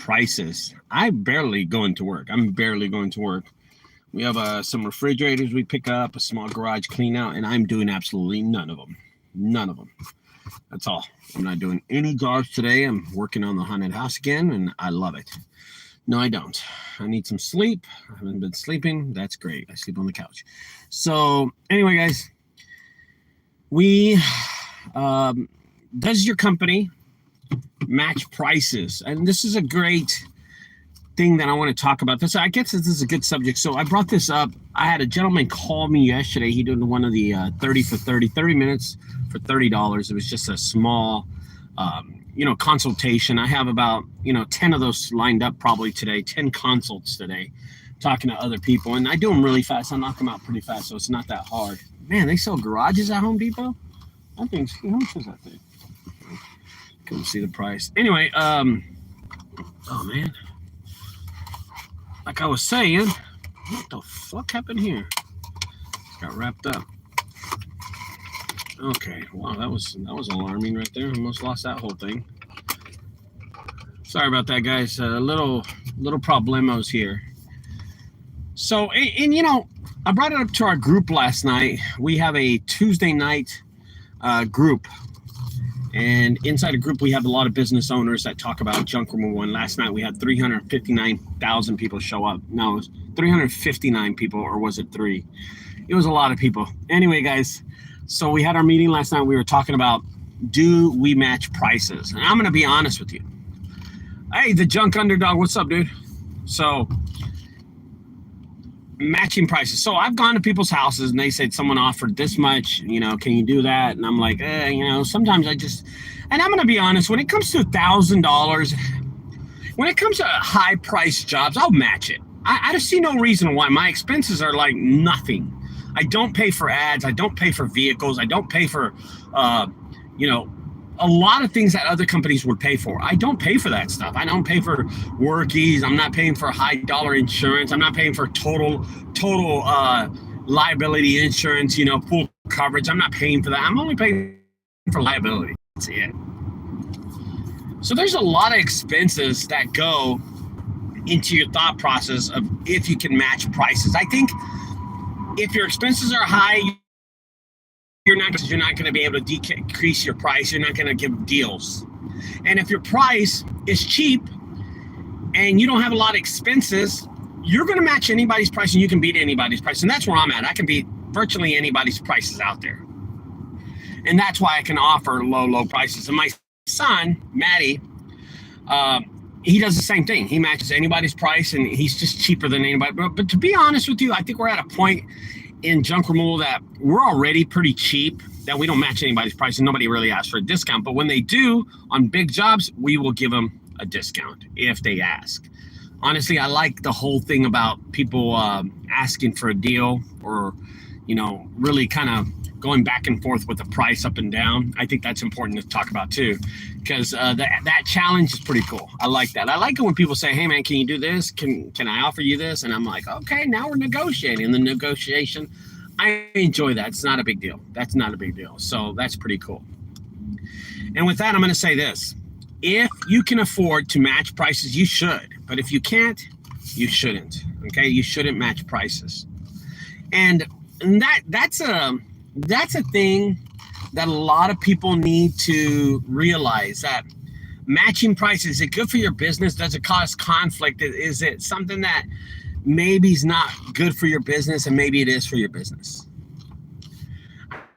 prices. I barely go into work. I'm barely going to work. We have some refrigerators we pick up, a small garage clean out, and I'm doing absolutely none of them. None of them. That's all. I'm not doing any jobs today. I'm working on the haunted house again, and I love it. No, I don't. I need some sleep. I haven't been sleeping. That's great. I sleep on the couch. So anyway, guys, does your company match prices? And this is a great thing that I want to talk about. I guess this is a good subject. So I brought this up. I had a gentleman call me yesterday. He did one of the 30 minutes for $30. It was just a small, consultation. I have about, 10 of those lined up probably today, 10 consults today, talking to other people. And I do them really fast. I knock them out pretty fast, so it's not that hard. Man, they sell garages at Home Depot? I think, how much is that thing? Couldn't see the price. Anyway, oh man. Like I was saying, what the fuck happened here? Got wrapped up. Okay, wow, that was alarming right there. Almost lost that whole thing. Sorry about that, guys. Little problemos here. So, and I brought it up to our group last night. We have a Tuesday night group. And inside the group, we have a lot of business owners that talk about junk removal. And last night, we had 359,000 people show up. No, it was 359 people, or was it 3? It was a lot of people. Anyway, guys, so we had our meeting last night. We were talking about, do we match prices? And I'm going to be honest with you. Hey, the junk underdog, what's up, dude? So, matching prices. So I've gone to people's houses and they said someone offered this much, can you do that? And I'm like, sometimes and I'm going to be honest, when it comes to $1,000, when it comes to high price jobs, I'll match it. I just see no reason why. My expenses are like nothing. I don't pay for ads. I don't pay for vehicles. I don't pay for, a lot of things that other companies would pay for. I don't pay for that stuff. I don't pay for workies. I'm not paying for high dollar insurance. I'm not paying for total liability insurance, full coverage. I'm not paying for that. I'm only paying for liability. That's it. So there's a lot of expenses that go into your thought process of if you can match prices. I think if your expenses are high, you're not going to be able to decrease your price. You're not going to give deals. And if your price is cheap and you don't have a lot of expenses, you're going to match anybody's price and you can beat anybody's price. And that's where I'm at. I can beat virtually anybody's prices out there. And that's why I can offer low prices. And my son, Maddie, he does the same thing. He matches anybody's price and he's just cheaper than anybody. But to be honest with you, I think we're at a point in junk removal that we're already pretty cheap, that we don't match anybody's price and nobody really asks for a discount. But when they do on big jobs, we will give them a discount if they ask. Honestly, I like the whole thing about people asking for a deal or, really kind of going back and forth with the price up and down. I think that's important to talk about too, because that challenge is pretty cool. I like that. I like it when people say, hey man, can you do this? Can I offer you this? And I'm like, okay, now we're negotiating. The negotiation, I enjoy that. It's not a big deal. That's not a big deal. So that's pretty cool. And with that, I'm going to say this. If you can afford to match prices, you should. But if you can't, you shouldn't. Okay? You shouldn't match prices. And that's a thing that a lot of people need to realize, that matching prices, is it good for your business? Does it cause conflict? Is it something that maybe is not good for your business and maybe it is for your business?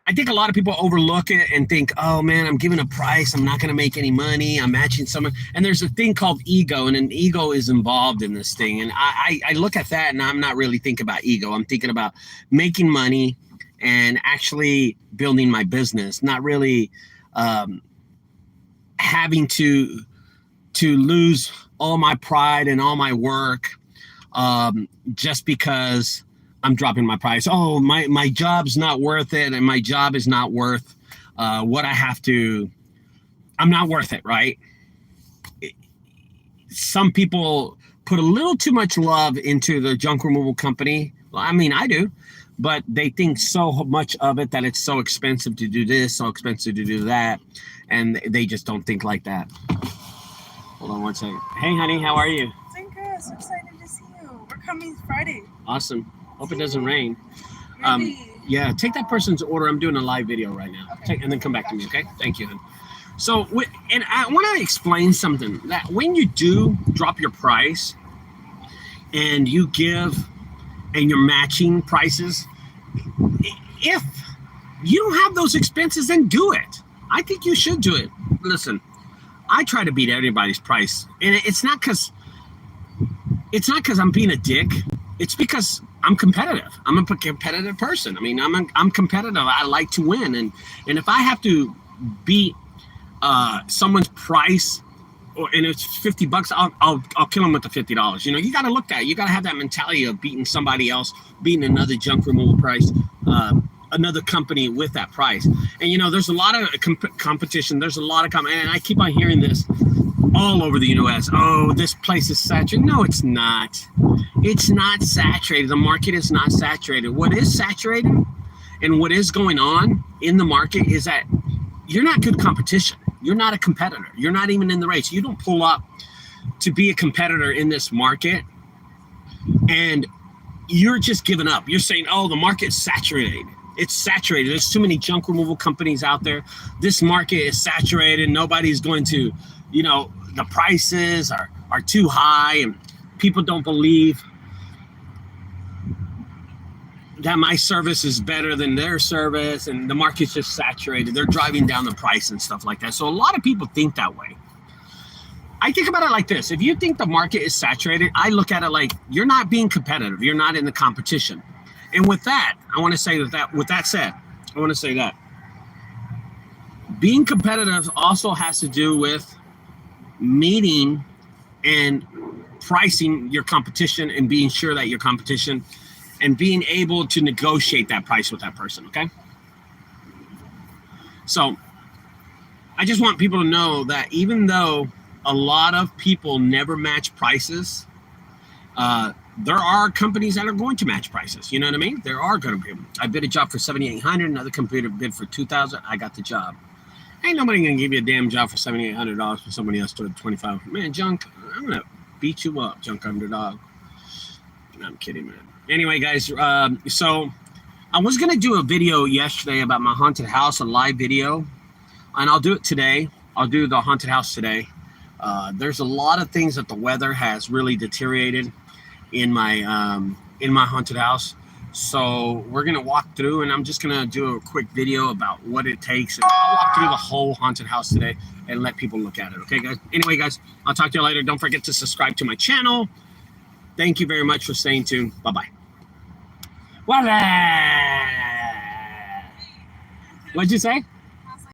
I think a lot of people overlook it and think, oh man, I'm giving a price, I'm not going to make any money, I'm matching someone. And there's a thing called ego, and an ego is involved in this thing. And I look at that and I'm not really thinking about ego. I'm thinking about making money and actually building my business, not really having to lose all my pride and all my work just because I'm dropping my price. Oh, my job's not worth it, and my job is not worth what I have to. I'm not worth it, right? Some people put a little too much love into the junk removal company. Well, I mean, I do. But they think so much of it that it's so expensive to do this, so expensive to do that. And they just don't think like that. Hold on one second. Hey, honey, how are you? Doing good. So excited to see you. We're coming Friday. Awesome. Hope it doesn't rain. Maybe. Yeah, take that person's order. I'm doing a live video right now. Okay. And then come back to me, okay? Thank you, honey. So, and I want to explain something. That when you do drop your price and you give and you're matching prices, if you don't have those expenses, then do it. I think you should do it. Listen, I try to beat everybody's price, and it's not because I'm being a dick. It's because I'm competitive. I'm a competitive person. I mean, I'm competitive. I like to win, and if I have to beat someone's price, and it's $50, I'll kill them with the $50. You know, you got to look at it. You got to have that mentality of beating somebody else, beating another junk removal price, another company with that price. And you know, there's a lot of competition. There's a lot of and I keep on hearing this all over the U.S. Oh, this place is saturated. No, it's not. It's not saturated. The market is not saturated. What is saturated and what is going on in the market is that you're not good competition. You're not a competitor. You're not even in the race. You don't pull up to be a competitor in this market and you're just giving up. You're saying, oh, the market's saturated. It's saturated. There's too many junk removal companies out there. This market is saturated. Nobody's going to, you know, the prices are too high and people don't believe that my service is better than their service and the market's just saturated. They're driving down the price and stuff like that. So a lot of people think that way. I think about it like this. If you think the market is saturated, I look at it like you're not being competitive. You're not in the competition. And with that, I want to say that with that said, I want to say that being competitive also has to do with meeting and pricing your competition and being sure that your competition and being able to negotiate that price with that person, okay? So I just want people to know that even though a lot of people never match prices, there are companies that are going to match prices. You know what I mean? There are going to be. I bid a job for $7,800. Another company bid for $2,000. I got the job. Ain't nobody going to give you a damn job for $7,800 for somebody else to $25. Man, Junk, I'm going to beat you up, Junk Underdog. No, I'm kidding, man. Anyway, guys, so I was going to do a video yesterday about my haunted house, a live video, and I'll do it today. I'll do the haunted house today. There's a lot of things that the weather has really deteriorated in my haunted house. So we're going to walk through, and I'm just going to do a quick video about what it takes. And I'll walk through the whole haunted house today and let people look at it. Okay, guys? Anyway, guys, I'll talk to you later. Don't forget to subscribe to my channel. Thank you very much for staying tuned. Bye-bye. Voila! What'd you say?